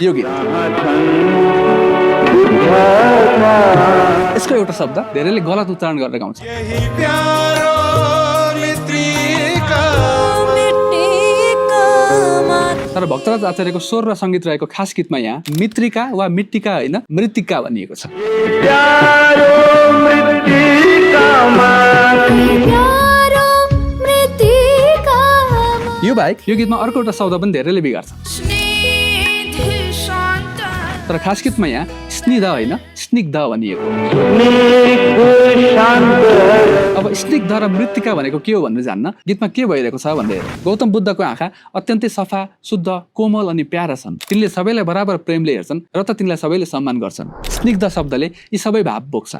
यो गीत। यसको एउटा शब्द धेरैले गलत उच्चारण गरेर गाउँछ। तर भक्तराज आचार्यको स्वर र सङ्गीत रहेको खास गीतमा यहाँ मित्रिका वा मिट्टिका होइन मृत्तिका भनिएको छ। यो बाहेक यो गीतमा अर्को एउटा शब्द पनि धेरैले बिगार्छ। तर खास गीतमा यहाँ स्निग्ध होइन स्निग्ध भनिएको। अब स्निग्ध र मृत्तिका भनेको के हो भनेर जान्न गीतमा के भइरहेको छ भन्दै गौतम बुद्धको आँखा अत्यन्तै सफा शुद्ध कोमल अनि प्यारा छन्। तिनले सबैलाई बराबर प्रेमले हेर्छन् र त तिनलाई सबैले सम्मान गर्छन्। स्निग्ध शब्दले यी सबै भाव बोक्छ।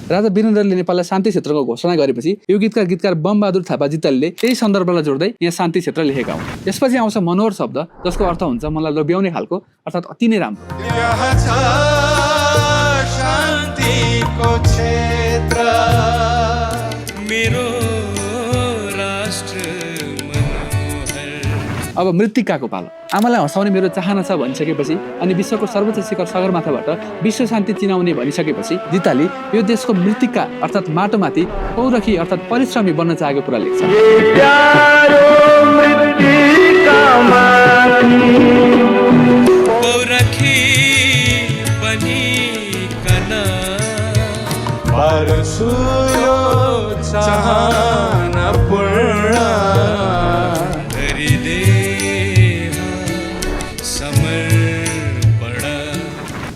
राजा वीरेन्द्रले नेपाललाई शान्ति क्षेत्रको घोषणा गरेपछि यो गीतका गीतकार बमबहादुर थापा जितलले त्यही सन्दर्भलाई जोड्दै यहाँ शान्ति क्षेत्र लेखेका हुन्। यसपछि आउँछ मनोहर शब्द जसको अर्थ हुन्छ मलाई लोभ्याउने खालको अर्थात् अति नै राम्रो। अब मृत्तिकाको पालो। आमालाई हँसाउने मेरो चाहना छ भनिसकेपछि अनि विश्वको सर्वोच्च शिखर सगरमाथाबाट विश्व शान्ति चिनाउने भनिसकेपछि जिताले यो देशको मृत्तिका अर्थात् माटोमाथि पौरखी अर्थात् परिश्रमी बन्न चाहेको कुरा लेख्छ।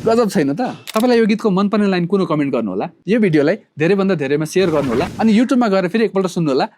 गजब छैन त? तपाईँलाई यो गीतको मनपर्ने लाइन कुन कमेन्ट गर्नुहोला। यो भिडियोलाई धेरैभन्दा धेरैमा सेयर गर्नुहोला अनि युट्युबमा गएर फेरि एकपल्ट सुन्नुहोला